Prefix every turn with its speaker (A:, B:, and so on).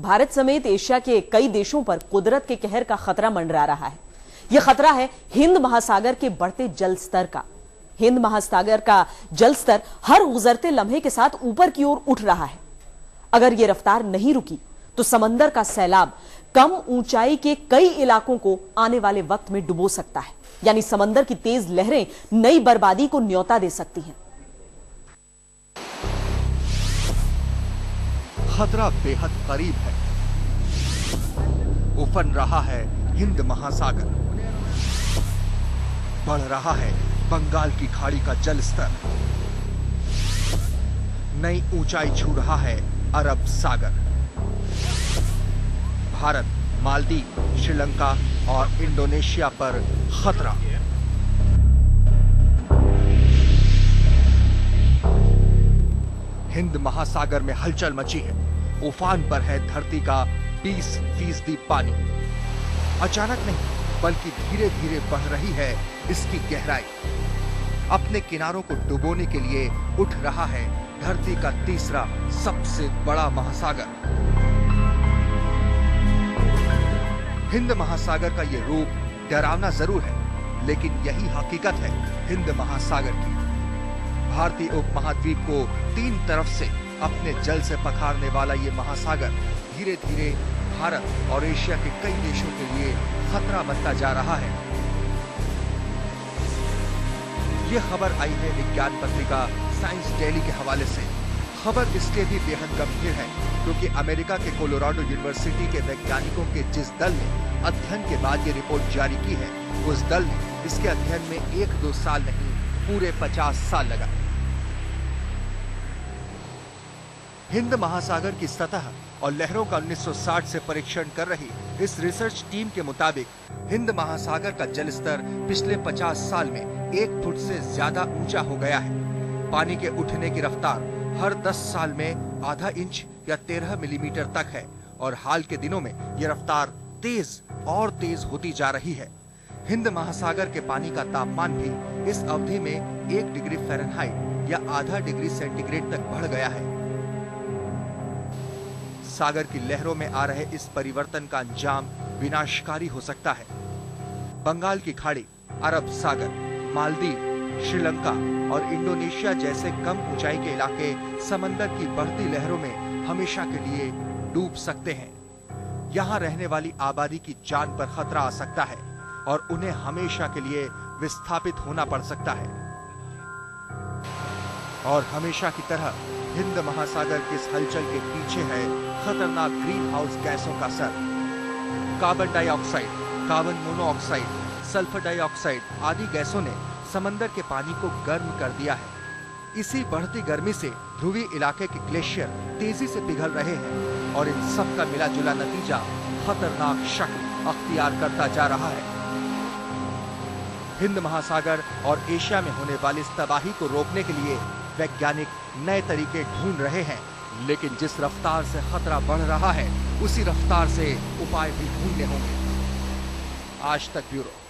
A: भारत समेत एशिया के कई देशों पर कुदरत के कहर का खतरा मंडरा रहा है। यह खतरा है हिंद महासागर के बढ़ते जल स्तर का। हिंद महासागर का जल स्तर हर गुजरते लम्हे के साथ ऊपर की ओर उठ रहा है। अगर यह रफ्तार नहीं रुकी तो समंदर का सैलाब कम ऊंचाई के कई इलाकों को आने वाले वक्त में डुबो सकता है। यानी समंदर की तेज लहरें नई बर्बादी को न्योता दे सकती हैं।
B: खतरा बेहद करीब है। उफन रहा है हिंद महासागर, बढ़ रहा है बंगाल की खाड़ी का जल स्तर, नई ऊंचाई छू रहा है अरब सागर। भारत, मालदीव, श्रीलंका और इंडोनेशिया पर खतरा। हिंद महासागर में हलचल मची है। उफान पर है धरती का 20% पानी। अचानक नहीं बल्कि धीरे धीरे बढ़ रही है इसकी गहराई। अपने किनारों को डुबोने के लिए उठ रहा है धरती का तीसरा सबसे बड़ा महासागर। हिंद महासागर का ये रूप डरावना जरूर है, लेकिन यही हकीकत है हिंद महासागर की। भारतीय उपमहाद्वीप को तीन तरफ से अपने जल से पखारने वाला ये महासागर धीरे धीरे भारत और एशिया के कई देशों के लिए खतरा बनता जा रहा है। ये खबर आई है विज्ञान पत्रिका साइंस डेली के हवाले से। खबर इसलिए भी बेहद गंभीर है क्योंकि अमेरिका के कोलोराडो यूनिवर्सिटी के वैज्ञानिकों के जिस दल ने अध्ययन के बाद ये रिपोर्ट जारी की है, उस दल ने इसके अध्ययन में 1-2 साल नहीं पूरे 50 साल लगा। हिंद महासागर की सतह और लहरों का 1960 से परीक्षण कर रही इस रिसर्च टीम के मुताबिक हिंद महासागर का जल स्तर पिछले 50 साल में 1 फुट से ज्यादा ऊंचा हो गया है। पानी के उठने की रफ्तार हर 10 साल में आधा इंच या 13 मिलीमीटर तक है और हाल के दिनों में यह रफ्तार तेज होती जा रही है। हिंद महासागर के पानी का तापमान भी इस अवधि में 1 डिग्री फ़ारेनहाइट या आधा डिग्री सेंटीग्रेड तक बढ़ गया है। सागर की लहरों में आ रहे इस परिवर्तन का अंजाम विनाशकारी हो सकता है। बंगाल की खाड़ी, अरब सागर, मालदीव, श्रीलंका और इंडोनेशिया जैसे कम ऊंचाई के इलाके समंदर की बढ़ती लहरों में हमेशा के लिए डूब सकते हैं। यहाँ रहने वाली आबादी की जान पर खतरा आ सकता है और उन्हें हमेशा के लिए विस्थापित होना पड़ सकता है। और हमेशा की तरह हिंद महासागर के इस हलचल के पीछे है खतरनाक ग्रीन हाउस गैसों का असर। Carbon dioxide, carbon monoxide, sulphur dioxide आदि गैसों ने समंदर के पानी को गर्म कर दिया है। इसी बढ़ती गर्मी से ध्रुवीय इलाके के ग्लेशियर तेजी से पिघल रहे हैं और इन सब का मिला जुला नतीजा खतरनाक शक्ल अख्तियार करता जा रहा है। हिंद महासागर और एशिया में होने वाली इस तबाही को रोकने के लिए वैज्ञानिक नए तरीके ढूंढ रहे हैं, लेकिन जिस रफ्तार से खतरा बढ़ रहा है उसी रफ्तार से उपाय भी ढूंढने होंगे। आज तक ब्यूरो।